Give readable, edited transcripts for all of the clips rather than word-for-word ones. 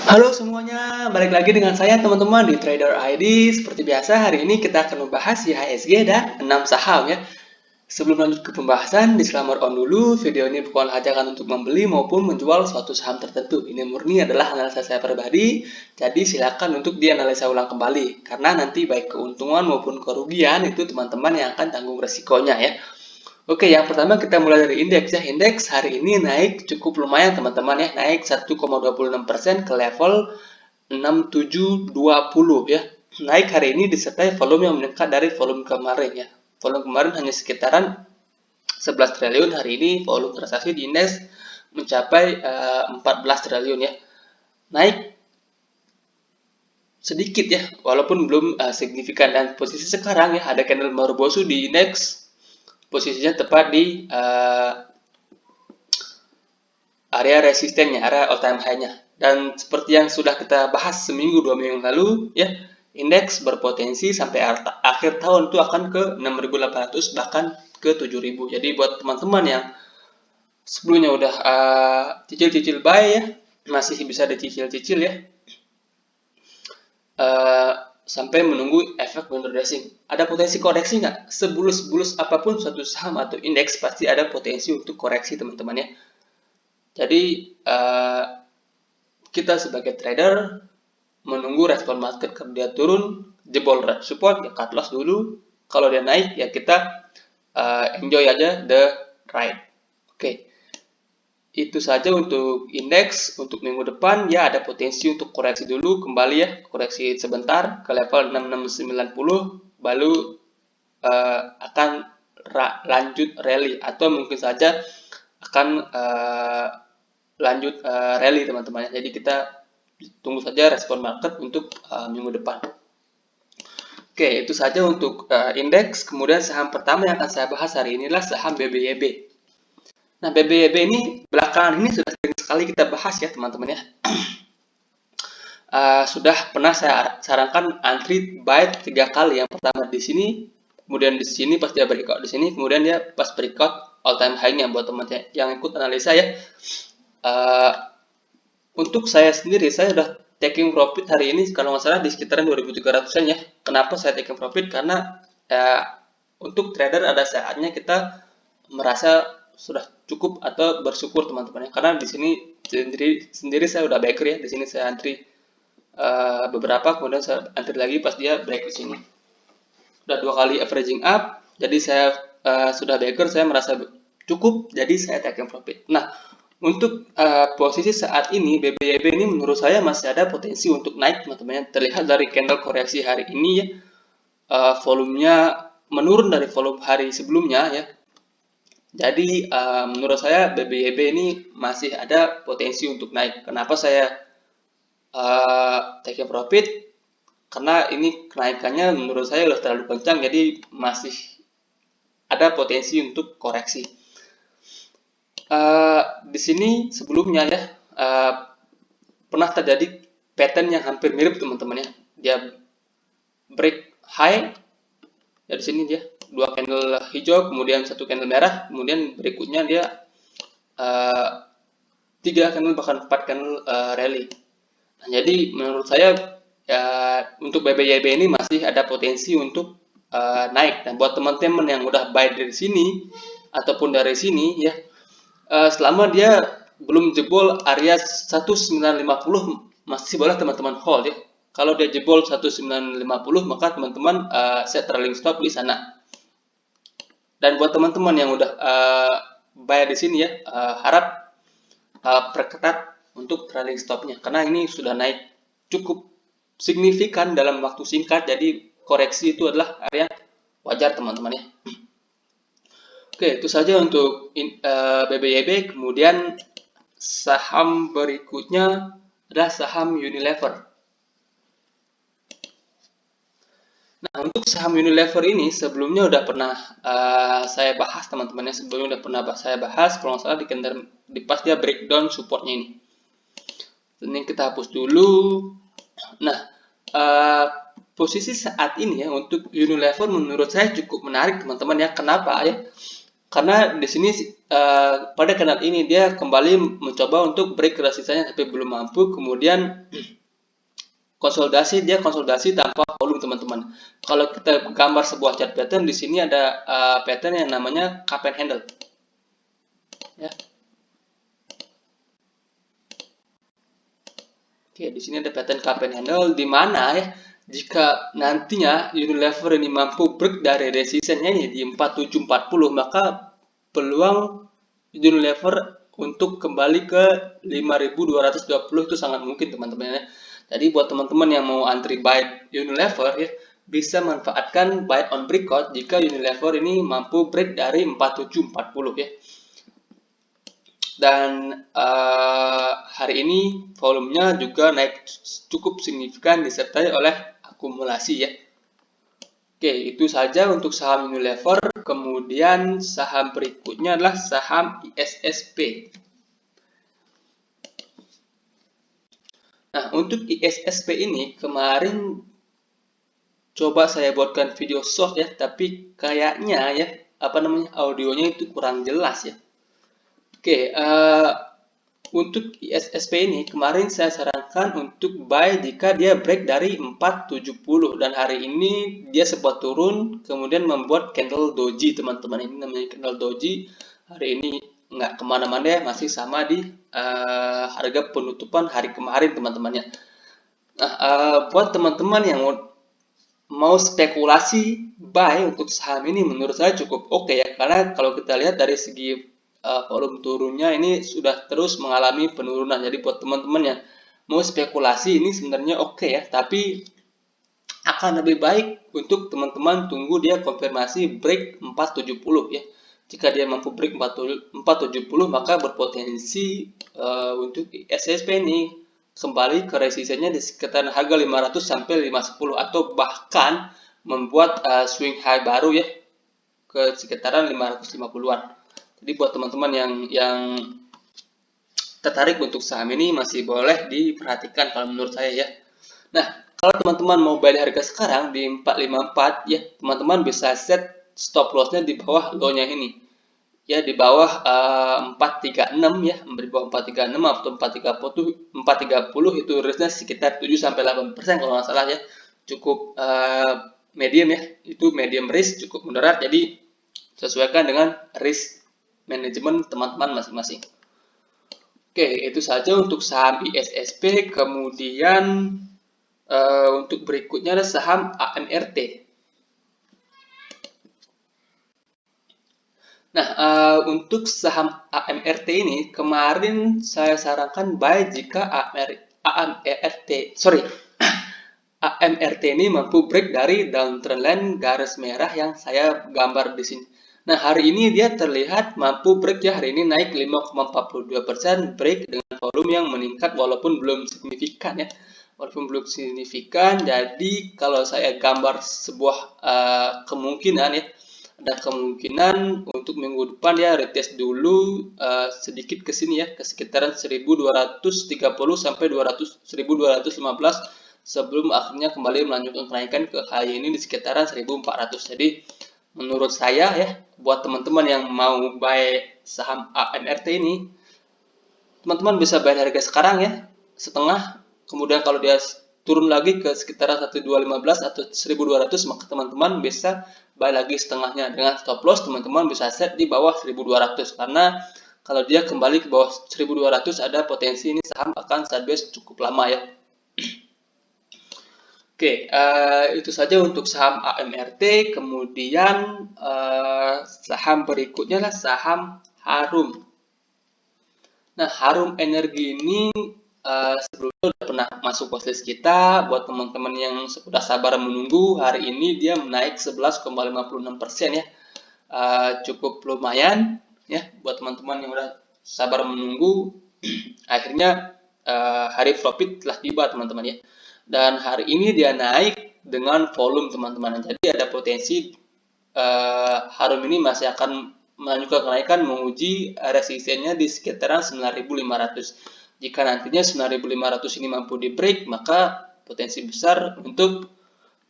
Halo semuanya, balik lagi dengan saya teman-teman di Trader ID. Seperti biasa, hari ini kita akan membahas IHSG dan 6 saham ya. Sebelum lanjut ke pembahasan, disclaimer on dulu, video ini bukan ajakan untuk membeli maupun menjual suatu saham tertentu. Ini murni adalah analisa saya pribadi, jadi silakan untuk dianalisa ulang kembali. Karena nanti baik keuntungan maupun kerugian itu teman-teman yang akan tanggung resikonya ya. Oke, yang pertama kita mulai dari indeks ya. Indeks hari ini naik cukup lumayan teman-teman ya, naik 1,26% ke level 6720 ya. Naik hari ini disertai volume yang meningkat dari volume kemarin ya. Volume kemarin hanya sekitaran 11 triliun, hari ini volume transaksi di indeks mencapai 14 triliun ya. Naik sedikit ya, walaupun belum signifikan, dan posisi sekarang ya ada candle Marubozu di indeks, posisinya tepat di area resistennya, area all time high-nya. Dan seperti yang sudah kita bahas seminggu 2 minggu lalu ya, indeks berpotensi sampai akhir tahun itu akan ke 6.800 bahkan ke 7.000. Jadi buat teman-teman yang sebelumnya udah cicil-cicil buy ya, masih bisa dicicil-cicil ya, sampai menunggu efek window dressing. Ada potensi koreksi nggak? Sebulus-bulus apapun suatu saham atau indeks pasti ada potensi untuk koreksi teman-teman ya. Jadi kita sebagai trader menunggu respon market. Kalau dia turun, jebol support, ya cut loss dulu. Kalau dia naik, ya kita enjoy aja the ride. Oke, itu saja untuk indeks. Untuk minggu depan, ya ada potensi untuk koreksi dulu, kembali ya, koreksi sebentar ke level 6690, baru akan lanjut rally, atau mungkin saja akan lanjut rally teman-teman. Jadi kita tunggu saja respon market untuk minggu depan. Oke, itu saja untuk indeks. Kemudian saham pertama yang akan saya bahas hari ini adalah saham BBYB. Nah, BBYB ini belakangan ini sudah sering sekali kita bahas ya teman-teman ya. Sudah pernah saya sarankan antri buy 3 kali. Yang pertama di sini, kemudian di sini pas dia breakout di sini, kemudian dia pas breakout all time high-nya. Buat teman-teman yang ikut analisa ya, untuk saya sendiri, saya udah taking profit hari ini kalau nggak salah di sekitaran 2.300-an ya. Kenapa saya taking profit? Karena untuk trader ada saatnya kita merasa sudah cukup atau bersyukur teman-teman ya. Karena di sini sendiri saya udah backer ya. Di sini saya antri beberapa, kemudian saya antri lagi pas dia break di sini. Udah 2 kali averaging up, jadi saya sudah backer, saya merasa cukup, jadi saya taking profit. Nah, untuk posisi saat ini BBYB ini menurut saya masih ada potensi untuk naik teman-teman. Terlihat dari candle koreksi hari ini ya, volumenya menurun dari volume hari sebelumnya ya. Jadi menurut saya BBYB ini masih ada potensi untuk naik. Kenapa saya take profit? Karena ini kenaikannya menurut saya sudah terlalu kencang, jadi masih ada potensi untuk koreksi. Di sini sebelumnya ya pernah terjadi pattern yang hampir mirip teman-teman ya. Dia break high ya, di sini dia 2 candle hijau, kemudian 1 candle merah, kemudian berikutnya dia 3 candle bahkan 4 candle rally. Nah, jadi menurut saya untuk BBYB ini masih ada potensi untuk naik. Dan buat teman-teman yang udah buy dari sini ataupun dari sini ya, selama dia belum jebol area 1950 masih boleh teman-teman hold ya. Kalau dia jebol 1950 maka teman-teman set trailing stop di sana. Dan buat teman-teman yang udah buy di sini ya, harap perketat untuk trailing stopnya, karena ini sudah naik cukup signifikan dalam waktu singkat, jadi koreksi itu adalah area wajar teman-teman ya. Oke, itu saja untuk BBYB. Kemudian saham berikutnya adalah saham Unilever. Nah, untuk saham Unilever ini sebelumnya udah pernah saya bahas teman-teman ya. Sebelumnya udah pernah saya bahas, kalau nggak salah di pas dia breakdown supportnya ini. Ini kita hapus dulu. Nah, posisi saat ini ya untuk Unilever menurut saya cukup menarik teman-teman ya. Kenapa ya? Karena di sini pada kanal ini dia kembali mencoba untuk break resistance tapi belum mampu, kemudian dia konsolidasi tanpa volume teman-teman. Kalau kita gambar sebuah chart pattern, di sini ada pattern yang namanya cup and handle. Ya. Oke, di sini ada pattern cup and handle di mana ya jika nantinya Unilever ini mampu break dari resistance-nya di 4740, maka peluang Unilever untuk kembali ke 5220 itu sangat mungkin teman-teman ya. Jadi buat teman-teman yang mau antri buy Unilever ya, bisa manfaatkan buy on breakout jika Unilever ini mampu break dari 4740 ya. Dan hari ini volumenya juga naik cukup signifikan disertai oleh akumulasi ya. Oke, itu saja untuk saham Unilever. Kemudian saham berikutnya adalah saham ISSP. Nah, untuk ISSP ini kemarin coba saya buatkan video short ya, tapi kayaknya ya audionya itu kurang jelas ya. Oke, untuk ISSP ini kemarin saya sarankan untuk buy jika dia break dari 470 dan hari ini dia sempat turun kemudian membuat candle doji teman-teman. Ini namanya candle doji. Hari ini nggak kemana-mana ya, masih sama di harga penutupan hari kemarin teman-temannya. Nah, buat teman-teman yang mau spekulasi buy untuk saham ini menurut saya cukup oke ya, karena kalau kita lihat dari segi volume turunnya ini sudah terus mengalami penurunan. Jadi buat teman-teman yang mau spekulasi ini sebenarnya oke ya, tapi akan lebih baik untuk teman-teman tunggu dia konfirmasi break 470 ya. Jika dia mampu break 470 maka berpotensi untuk SSP ini kembali ke resistennya di sekitar harga 500 sampai 510 atau bahkan membuat swing high baru ya ke sekitaran 550-an. Jadi buat teman-teman yang tertarik untuk saham ini masih boleh diperhatikan kalau menurut saya ya. Nah, kalau teman-teman mau buy di harga sekarang di 454 ya, teman-teman bisa set stop loss-nya di bawah low-nya ini. Ya di bawah 436 ya, di bawah 436 atau 430 itu risk-nya sekitar 7 sampai 8% kalau nggak salah ya. Cukup medium ya. Itu medium risk, cukup moderat. Jadi sesuaikan dengan risk manajemen teman-teman masing-masing. Oke, itu saja untuk saham ISSP. Kemudian untuk berikutnya ada saham AMRT. Nah, untuk saham AMRT ini kemarin saya sarankan buy jika AMRT ini mampu break dari downtrend line garis merah yang saya gambar di sini. Nah, hari ini dia terlihat mampu break ya, hari ini naik 5,42% break dengan volume yang meningkat walaupun belum signifikan ya. Walaupun belum signifikan, jadi kalau saya gambar sebuah kemungkinan ya, ada kemungkinan untuk minggu depan ya retest dulu sedikit ke sini ya, ke sekitaran 1230 sampai 1215 sebelum akhirnya kembali melanjutkan kenaikan ke high ini di sekitaran 1400. Jadi menurut saya ya, buat teman-teman yang mau buy saham AMRT ini, teman-teman bisa buy harga sekarang ya, setengah. Kemudian kalau dia turun lagi ke sekitaran 1215 atau 1200, maka teman-teman bisa buy lagi setengahnya. Dengan stop loss teman-teman bisa set di bawah 1200, karena kalau dia kembali ke bawah 1200 ada potensi ini saham akan sideways cukup lama ya. Oke, itu saja untuk saham AMRT. Kemudian saham berikutnya adalah saham Harum. Nah, Harum Energi ini sebelumnya sudah pernah masuk watchlist kita. Buat teman-teman yang sudah sabar menunggu, hari ini dia menaik 11,56% ya. Cukup lumayan ya buat teman-teman yang sudah sabar menunggu. Akhirnya hari profit telah tiba teman-teman ya. Dan hari ini dia naik dengan volume teman-teman. Jadi ada potensi Harum ini masih akan melanjutkan kenaikan menguji resistennya di sekitaran 9.500. Jika nantinya 9.500 ini mampu di break, maka potensi besar untuk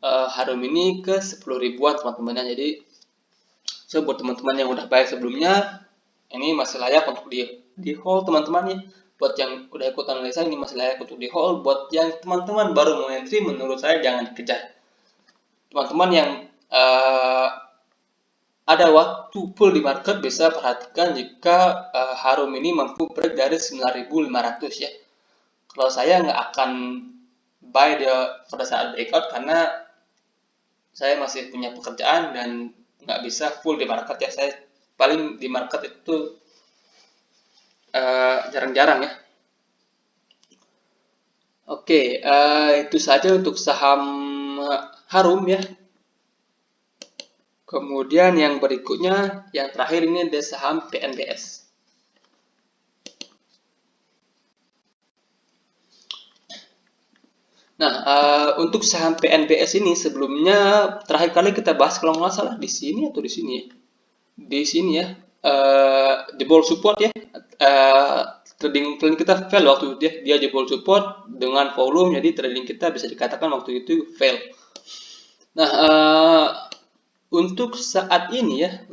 Harum ini ke 10 ribuan teman-teman. Jadi buat teman-teman yang udah buy sebelumnya, Ini masih layak untuk di hold teman-teman ya. Buat yang udah ikut analisa ini masih layak untuk di hold. Buat yang teman-teman baru mau entry, menurut saya jangan dikejar. Teman-teman yang ada waktu full di market bisa perhatikan jika Harum ini mampu break dari 9.500 ya. Kalau saya nggak akan buy dia pada saat breakout karena saya masih punya pekerjaan dan nggak bisa full di market ya. Saya paling di market itu jarang-jarang ya. Oke, itu saja untuk saham Harum ya. Kemudian yang berikutnya, yang terakhir ini ada saham PNBS. Nah, untuk saham PNBS ini sebelumnya terakhir kali kita bahas kalau nggak salah di sini atau di sini ya. Di sini ya, jebol support ya. Trading kita fail waktu itu ya. Dia jebol support dengan volume, jadi trading kita bisa dikatakan waktu itu fail. Nah, untuk saat ini ya,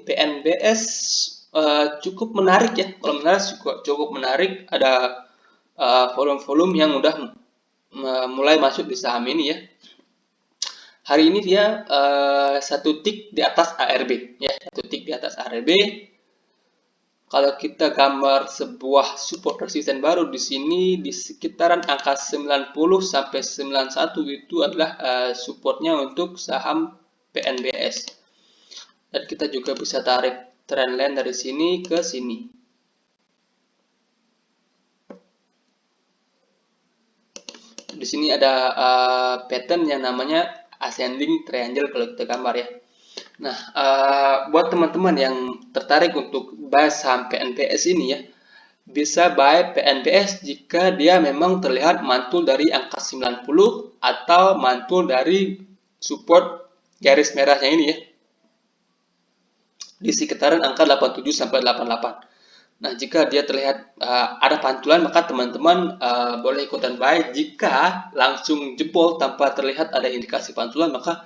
PNBS cukup menarik ya. Kalau menarik cukup menarik, ada volume-volume yang udah mulai masuk di saham ini ya. Hari ini dia satu tick di atas ARB ya, satu tick di atas ARB. Kalau kita gambar sebuah support resisten baru di sini di sekitaran angka 90 sampai 91 itu adalah supportnya untuk saham PNBS. Dan kita juga bisa tarik trendline dari sini ke sini. Di sini ada pattern yang namanya ascending triangle kalau kita gambar ya. Nah, buat teman-teman yang tertarik untuk buy saham PNBS ini ya, bisa buy PNBS jika dia memang terlihat mantul dari angka 90 atau mantul dari support garis merahnya ini ya. Di sekitaran angka 87 sampai 88. Nah, jika dia terlihat ada pantulan, maka teman-teman boleh ikutan buy. Jika langsung jebol tanpa terlihat ada indikasi pantulan, maka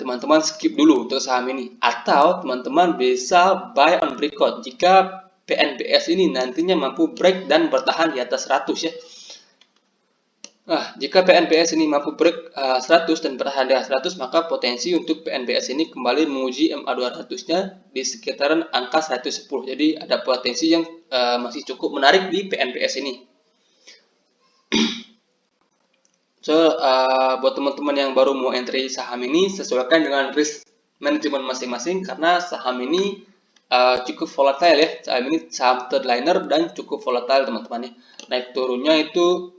teman-teman skip dulu untuk saham ini. Atau teman-teman bisa buy on breakout jika PNBS ini nantinya mampu break dan bertahan di atas 100 ya. Nah, jika PNBS ini mampu break 100 dan bertahan di atas 100, maka potensi untuk PNBS ini kembali menguji MA200-nya di sekitaran angka 110. Jadi ada potensi yang masih cukup menarik di PNBS ini. So, buat teman-teman yang baru mau entry saham ini, sesuaikan dengan risk management masing-masing karena saham ini cukup volatile ya. Saham ini saham third liner dan cukup volatile teman-teman ya. Naik turunnya itu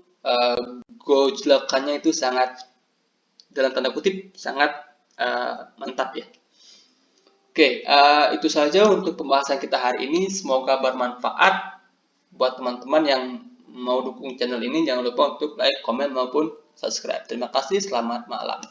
gojlakannya itu sangat, dalam tanda kutip, sangat mantap ya. Oke, itu saja untuk pembahasan kita hari ini. Semoga bermanfaat buat teman-teman yang mau dukung channel ini. Jangan lupa untuk like, komen, maupun subscribe. Terima kasih, selamat malam.